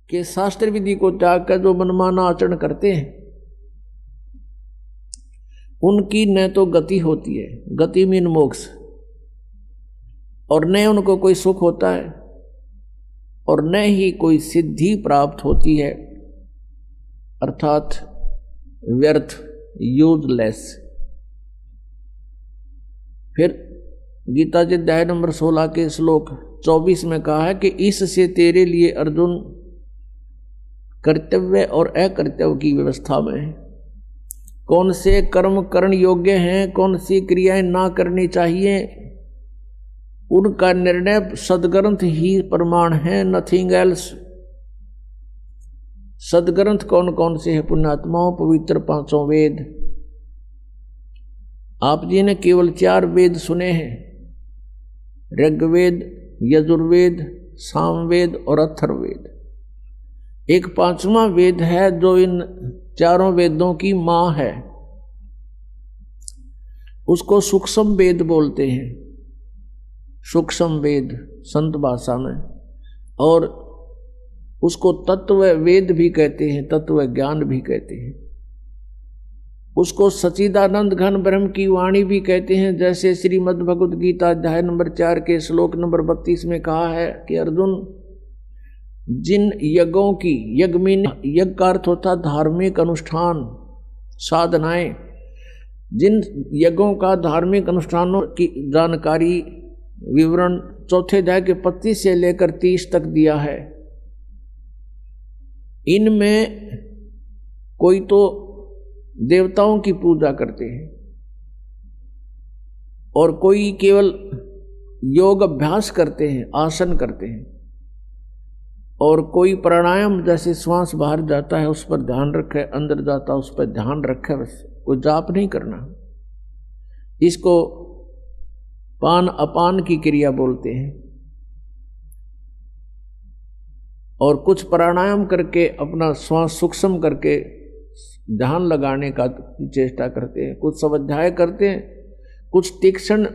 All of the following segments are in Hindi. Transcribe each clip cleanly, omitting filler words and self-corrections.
कि शास्त्र विधि को त्याग कर जो मनमाना आचरण करते हैं उनकी न तो गति होती है, गति मीन मोक्ष, और न उनको कोई सुख होता है और न ही कोई सिद्धि प्राप्त होती है, अर्थात व्यर्थ, यूजलेस। फिर गीता जी अध्याय नंबर 16 के श्लोक 24 में कहा है कि इससे तेरे लिए अर्जुन कर्तव्य और अकर्तव्य की व्यवस्था में है, कौन से कर्म करण योग्य हैं, कौन सी क्रियाएं ना करनी चाहिए, उनका निर्णय सदग्रंथ ही प्रमाण है, नथिंग एल्स। सदग्रंथ कौन कौन से हैं? पुण्यात्माओं, पवित्र 5 वेद। आप जी ने केवल 4 वेद सुने हैं, ऋग्वेद, यजुर्वेद, सामवेद और अथर्ववेद। एक 5वां वेद है जो इन 4 वेदों की मां है, उसको सूक्ष्म वेद बोलते हैं, सूक्ष्म वेद संत भाषा में, और उसको तत्व वेद भी कहते हैं, तत्व ज्ञान भी कहते हैं। उसको सच्चिदानंद घन ब्रह्म की वाणी भी कहते हैं, जैसे श्रीमद् भगवद गीता अध्याय नंबर 4 के श्लोक नंबर 32 में कहा है कि अर्जुन, जिन यज्ञों की, यज्ञ का अर्थ होता धार्मिक अनुष्ठान, साधनाएं, जिन यज्ञों का धार्मिक अनुष्ठानों की जानकारी विवरण 4 अध्याय के 25 से लेकर 30 तक दिया है, इनमें कोई तो देवताओं की पूजा करते हैं और कोई केवल योग अभ्यास करते हैं, आसन करते हैं, और कोई प्राणायाम, जैसे श्वास बाहर जाता है उस पर ध्यान रखे, अंदर जाता है उस पर ध्यान रखे, बस कोई जाप नहीं करना। इसको पान अपान की क्रिया बोलते हैं। और कुछ प्राणायाम करके अपना श्वास सूक्ष्म करके ध्यान लगाने का चेष्टा करते हैं, कुछ स्वाध्याय करते हैं, कुछ तीक्ष्ण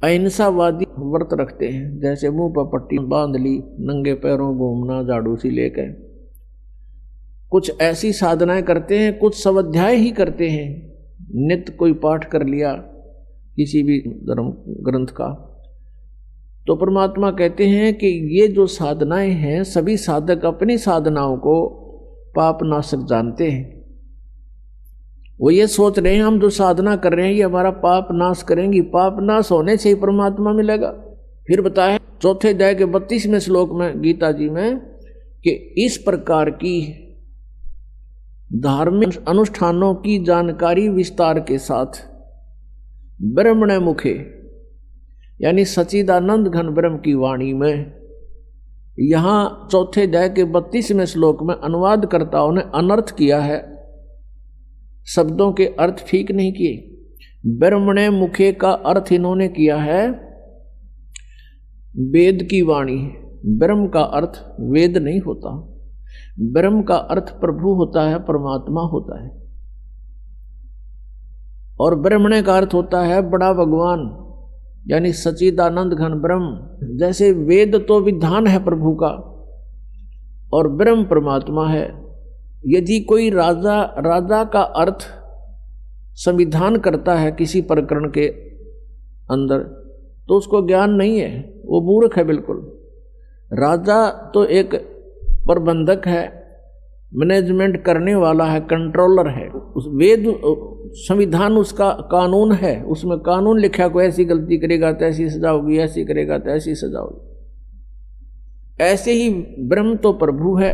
अहिंसावादी व्रत रखते हैं, जैसे मुंह पर पट्टी बांध ली, नंगे पैरों घूमना, झाड़ू सी लेकर, कुछ ऐसी साधनाएं करते हैं, कुछ स्वाध्याय ही करते हैं, नित्य कोई पाठ कर लिया किसी भी धर्म ग्रंथ का। तो परमात्मा कहते हैं कि ये जो साधनाएं हैं, सभी साधक अपनी साधनाओं को पाप नाशक जानते हैं। वो ये सोच रहे हैं हम जो साधना कर रहे हैं ये हमारा पाप नाश करेंगी, पाप नाश होने से ही परमात्मा मिलेगा। फिर बताया 4 अध्याय के 32वें श्लोक में गीता जी में कि इस प्रकार की धार्मिक अनुष्ठानों की जानकारी विस्तार के साथ ब्रह्मण मुखे, यानी सच्चिदानंद घन ब्रह्म की वाणी में, यहाँ 4 अध्याय के 32वें श्लोक में अनुवादकर्ताओं ने अनर्थ किया है, शब्दों के अर्थ ठीक नहीं किए। ब्रह्मणे मुखे का अर्थ इन्होंने किया है वेद की वाणी। ब्रह्म का अर्थ वेद नहीं होता, ब्रह्म का अर्थ प्रभु होता है, परमात्मा होता है, और ब्रह्मणे का अर्थ होता है बड़ा भगवान, यानी सच्चिदानंद घन ब्रह्म। जैसे वेद तो विधान है प्रभु का और ब्रह्म परमात्मा है। यदि कोई राजा का अर्थ संविधान करता है किसी प्रकरण के अंदर, तो उसको ज्ञान नहीं है, वो मूर्ख है बिल्कुल। राजा तो एक प्रबंधक है, मैनेजमेंट करने वाला है, कंट्रोलर है। उस वेद संविधान उसका कानून है, उसमें कानून लिखा, कोई ऐसी गलती करेगा तो ऐसी सजा होगी, ऐसी करेगा तो ऐसी सजा होगी। ऐसे ही ब्रह्म तो प्रभु है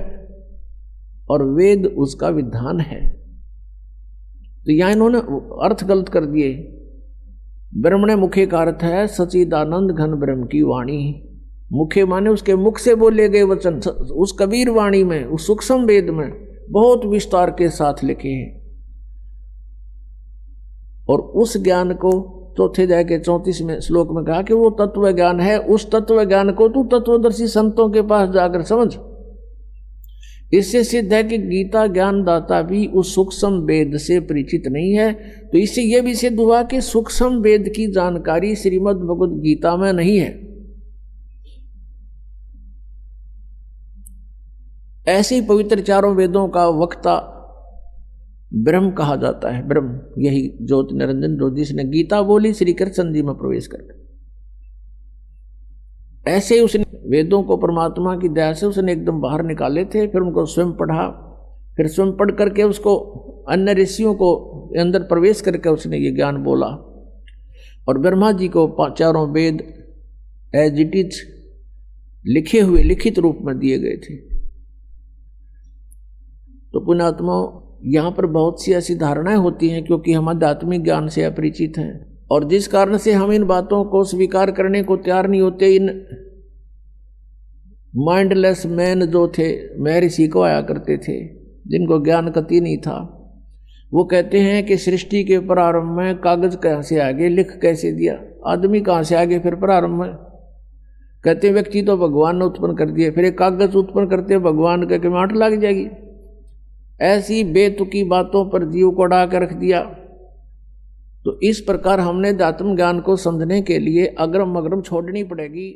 और वेद उसका विधान है। तो यहां इन्होंने अर्थ गलत कर दिए। ब्रह्मणे मुखे का अर्थ है सच्चिदानंद घन ब्रह्म की वाणी। मुखे माने उसके मुख से बोले गए वचन, उस कबीर वाणी में, उस सूक्ष्म वेद में बहुत विस्तार के साथ लिखे हैं। और उस ज्ञान को 4 अध्याय के 34वें श्लोक में कहा कि वो तत्व ज्ञान है। उस तत्व ज्ञान को तू तत्वदर्शी संतों के पास जाकर समझ। इससे सिद्ध है कि गीता ज्ञानदाता भी उस सूक्ष्म वेद से परिचित नहीं है। तो इससे यह भी सिद्ध हुआ कि सूक्ष्म वेद की जानकारी श्रीमद् भगवद गीता में नहीं है। ऐसे ही पवित्र चारों वेदों का वक्ता ब्रह्म कहा जाता है। ब्रह्म यही ज्योति निरंजन जो जिसने गीता बोली श्री कृष्ण जी में प्रवेश कर। ऐसे ही उसने वेदों को परमात्मा की दया से उसने एकदम बाहर निकाले थे, फिर उनको स्वयं पढ़ा, फिर स्वयं पढ़ करके उसको अन्य ऋषियों को अंदर प्रवेश करके उसने ये ज्ञान बोला। और ब्रह्मा जी को चारों वेद एज इट इज लिखे हुए लिखित रूप में दिए गए थे। तो पुण्यात्माओं, यहाँ पर बहुत सी ऐसी धारणाएं होती हैं क्योंकि हम आध्यात्मिक ज्ञान से अपरिचित हैं, और जिस कारण से हम इन बातों को स्वीकार करने को तैयार नहीं होते। इन माइंडलेस मैन जो थे, महर्षि को आया करते थे, जिनको ज्ञान कति नहीं था, वो कहते हैं कि सृष्टि के प्रारंभ में कागज कहाँ से आगे, लिख कैसे दिया, आदमी कहाँ से आगे फिर प्रारंभ में। कहते व्यक्ति तो भगवान ने उत्पन्न कर दिए, फिर एक कागज उत्पन्न करते भगवान के माट लग जाएगी। ऐसी बेतुकी बातों पर जीव को अड़ा कर रख दिया। तो इस प्रकार हमने आत्म ज्ञान को समझने के लिए अग्रम अग्रम छोड़नी पड़ेगी।